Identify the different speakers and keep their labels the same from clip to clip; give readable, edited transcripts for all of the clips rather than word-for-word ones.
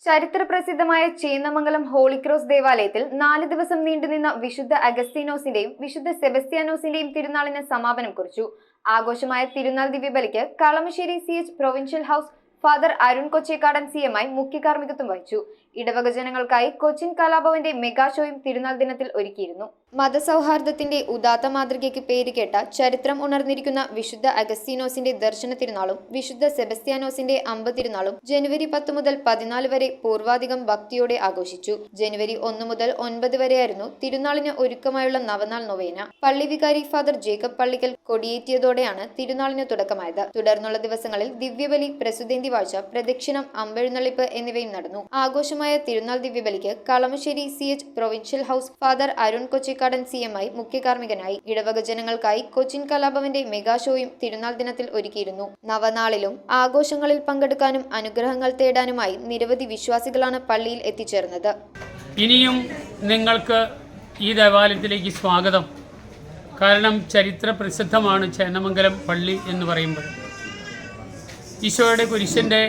Speaker 1: ചരിത്രപ്രസിദ്ധമായ ചേന്നമംഗലം ഹോളിക്രോസ് ദേവാലയത്തിൽ 4 ദിവസം നീണ്ടുനിന്ന വിശുദ്ധ അഗസ്തീനോസിന്റെയും വിശുദ്ധ സെബസ്ത്യാനോസിന്റെയും തിരുനാളിന് സമാപനം കുറിച്ചു. ആഘോഷമായ തിരുനാൾ ദിവ്യബലിക്ക് Kalamassery CH provincial house father Arun Kochekkadan CMI മുഖ്യ കാർമ്മികത്വം വഹിച്ചു. ഇടവക ജനങ്ങൾക്കായി കൊച്ചിൻ കലാഭവന്റെ മെഗാ ഷോയും തിരുനാൾ ദിനത്തിൽ ഒരുക്കിയിരുന്നു. മതസൗഹാർദ്ദത്തിന്റെ ഉദാത്ത മാതൃകയ്ക്ക് പേരുകേട്ട ചരിത്രം ഉണർന്നിരിക്കുന്ന വിശുദ്ധ അഗസ്തീനോസിന്റെ ദർശന തിരുനാളും വിശുദ്ധ സെബസ്ത്യാനോസിന്റെ അമ്പതിരുനാളും ജനുവരി 10 മുതൽ 14 വരെ പൂർവാധികം ഭക്തിയോടെ ആഘോഷിച്ചു. ജനുവരി 1 മുതൽ 9 വരെയായിരുന്നു തിരുനാളിന് ഒരുക്കമായുള്ള നവനാൾ നൊവേന. പള്ളി വികാരി ഫാദർ ജേക്കബ് പള്ളിക്കൽ കൊടിയേറ്റിയതോടെയാണ് തിരുനാളിന് തുടക്കമായത്. തുടർന്നുള്ള ദിവസങ്ങളിൽ ദിവ്യബലി, പ്രസുതേന്തി വാഴ്ച, പ്രദക്ഷിണം, അമ്പെഴുന്നള്ളിപ്പ് എന്നിവയും നടന്നു. ആഘോഷമായ തിരുനാൾ ദിവ്യബലിക്ക് Kalamassery CH provincial house father Arun Kochekkadan CMI മുഖ്യ കാർമ്മികനായി. ഇടവക ജനങ്ങൾക്കായി കൊച്ചിൻ കലാഭവന്റെ മെഗാ ഷോയും തിരുനാൾ ദിനത്തിൽ ഒരുക്കിയിരുന്നു. നവനാളിലും ആഘോഷങ്ങളിൽ പങ്കെടുക്കാനും അനുഗ്രഹങ്ങൾ തേടാനുമായി നിരവധി വിശ്വാസികളാണ് പള്ളിയിൽ എത്തിച്ചേർന്നത്.
Speaker 2: ഇനിയും നിങ്ങൾക്ക് ഈ ദേവാലയത്തിലേക്ക് സ്വാഗതം. കാരണം ചരിത്ര പ്രസിദ്ധമാണ് ചേന്നമംഗലം പള്ളി എന്ന് പറയുമ്പോൾ. ഈശോയുടെ കുരിശിൻ്റെ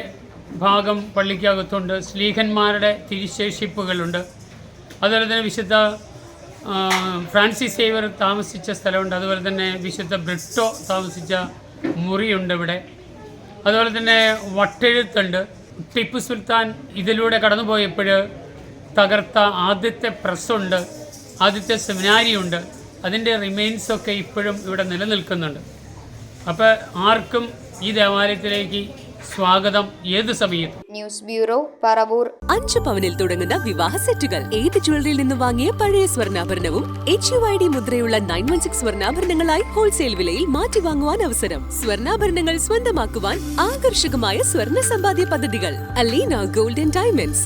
Speaker 2: ഭാഗം പള്ളിക്കകത്തുണ്ട്. ശ്ലീഹന്മാരുടെ തിരുശേഷിപ്പുകളുണ്ട്. അതുപോലെ തന്നെ വിശുദ്ധ ഫ്രാൻസിസ് സേവ്യർ താമസിച്ച സ്ഥലമുണ്ട്. അതുപോലെ തന്നെ വിശുദ്ധ ബ്രിട്ടോ താമസിച്ച മുറിയുണ്ട് ഇവിടെ. അതുപോലെ തന്നെ വട്ടെഴുത്തുണ്ട്. ടിപ്പു സുൽത്താൻ ഇതിലൂടെ കടന്നുപോയപ്പോൾ തകർത്ത ആദ്യത്തെ പ്രസ്സുണ്ട്, ആദ്യത്തെ സെമിനാരിയുണ്ട്. അതിൻ്റെ റിമെയിൻസൊക്കെ ഇപ്പോഴും ഇവിടെ നിലനിൽക്കുന്നുണ്ട്. അപ്പോൾ ആർക്കും ഈ ദേവാലയത്തിലേക്ക് സ്വാഗതം ഏത് സമയത്തും.
Speaker 1: News bureau, Paravur.
Speaker 3: 5 പവനിൽ തുടങ്ങുന്ന വിവാഹ സെറ്റുകൾ. ഏത് ജ്വല്ലറിയിൽ നിന്ന് വാങ്ങിയ പഴയ സ്വർണ്ണാഭരണവും HUID മുദ്രയുള്ള 916 സ്വർണ്ണാഭരണങ്ങളായി ഹോൾസെയിൽ വിലയിൽ മാറ്റി വാങ്ങുവാൻ അവസരം. സ്വർണ്ണാഭരണങ്ങൾ സ്വന്തമാക്കുവാൻ ആകർഷകമായ സ്വർണ്ണ സമ്പാദ്യ പദ്ധതികൾ. Aleena gold and diamonds.